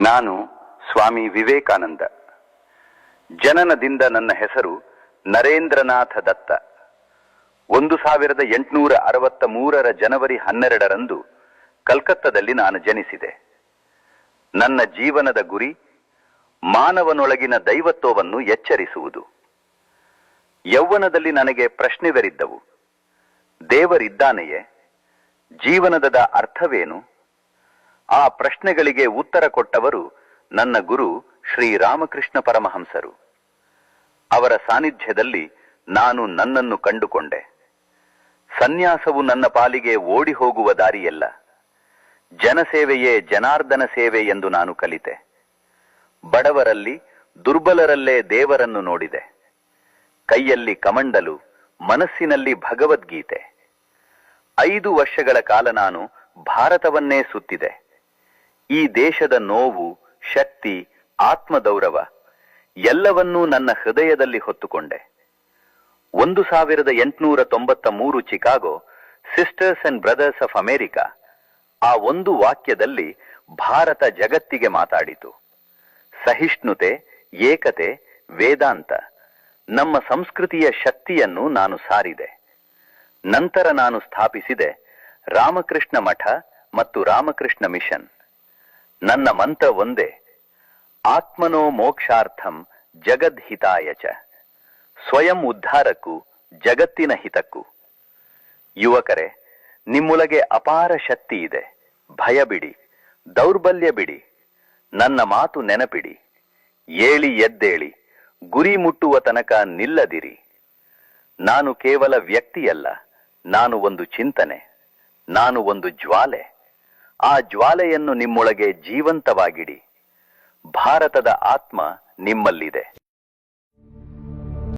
ನಾನು ಸ್ವಾಮಿ ವಿವೇಕಾನಂದ. ಜನನದಿಂದ ನನ್ನ ಹೆಸರು ನರೇಂದ್ರನಾಥ ದತ್ತ. 1863 ಜನವರಿ 12ರಂದು ಕಲ್ಕತ್ತಾದಲ್ಲಿ ನಾನು ಜನಿಸಿದೆ. ನನ್ನ ಜೀವನದ ಗುರಿ ಮಾನವನೊಳಗಿನ ದೈವತ್ವವನ್ನು ಎಚ್ಚರಿಸುವುದು. ಯೌವನದಲ್ಲಿ ನನಗೆ ಪ್ರಶ್ನೆಗಳಿದ್ದವು. ದೇವರಿದ್ದಾನೆಯೇ? ಜೀವನದ ಅರ್ಥವೇನು? ಆ ಪ್ರಶ್ನೆಗಳಿಗೆ ಉತ್ತರ ಕೊಟ್ಟವರು ನನ್ನ ಗುರು ಶ್ರೀ ರಾಮಕೃಷ್ಣ ಪರಮಹಂಸರು. ಅವರ ಸಾನ್ನಿಧ್ಯದಲ್ಲಿ ನಾನು ನನ್ನನ್ನು ಕಂಡುಕೊಂಡೆ. ಸನ್ಯಾಸವು ನನ್ನ ಪಾಲಿಗೆ ಓಡಿ ಹೋಗುವ ದಾರಿಯಲ್ಲ, ಜನಸೇವೆಯೇ ಜನಾರ್ದನ ಸೇವೆ ಎಂದು ನಾನು ಕಲಿತೆ. ಬಡವರಲ್ಲಿ, ದುರ್ಬಲರಲ್ಲೇ ದೇವರನ್ನು ನೋಡಿದೆ. ಕೈಯಲ್ಲಿ ಕಮಂಡಲು, ಮನಸ್ಸಿನಲ್ಲಿ ಭಗವದ್ಗೀತೆ. 5 ವರ್ಷಗಳ ಕಾಲ ನಾನು ಭಾರತವನ್ನೇ ಸುತ್ತಿದೆ. ಈ ದೇಶದ ನೋವು, ಶಕ್ತಿ, ಆತ್ಮಗೌರವ ಎಲ್ಲವನ್ನೂ ನನ್ನ ಹೃದಯದಲ್ಲಿ ಹೊತ್ತುಕೊಂಡೆ. 1893 Chicago sisters and brothers of America, ಆ ಒಂದು ವಾಕ್ಯದಲ್ಲಿ ಭಾರತ ಜಗತ್ತಿಗೆ ಮಾತಾಡಿತು. ಸಹಿಷ್ಣುತೆ, ಏಕತೆ, ವೇದಾಂತ, ನಮ್ಮ ಸಂಸ್ಕೃತಿಯ ಶಕ್ತಿಯನ್ನು ನಾನು ಸಾರಿದೆ. ನಂತರ ನಾನು ಸ್ಥಾಪಿಸಿದೆ ರಾಮಕೃಷ್ಣ ಮಠ ಮತ್ತು ರಾಮಕೃಷ್ಣ ಮಿಷನ್. ನನ್ನ ಮಂತ್ರ ಒಂದೇ: ಆತ್ಮನೋ ಮೋಕ್ಷಾರ್ಥಂ ಜಗದ್ಹಿತಾಯ ಚ. ಸ್ವಯಂ ಉದ್ಧಾರಕ್ಕೂ ಜಗತ್ತಿನ ಹಿತಕ್ಕೂ. ಯುವಕರೇ, ನಿಮ್ಮೊಳಗೆ ಅಪಾರ ಶಕ್ತಿ ಇದೆ. ಭಯ ಬಿಡಿ, ದೌರ್ಬಲ್ಯ ಬಿಡಿ, ನನ್ನ ಮಾತು ನೆನಪಿಡಿ. ಏಳಿ ಎದ್ದೇಳಿ, ಗುರಿ ಮುಟ್ಟುವ ತನಕ ನಿಲ್ಲದಿರಿ. ನಾನು ಕೇವಲ ವ್ಯಕ್ತಿಯಲ್ಲ, ನಾನು ಒಂದು ಚಿಂತನೆ, ನಾನು ಒಂದು ಜ್ವಾಲೆ. ಆ ಜ್ವಾಲೆಯನ್ನು ನಿಮ್ಮೊಳಗೆ ಜೀವಂತವಾಗಿಡಿ. ಭಾರತದ ಆತ್ಮ ನಿಮ್ಮಲ್ಲಿದೆ.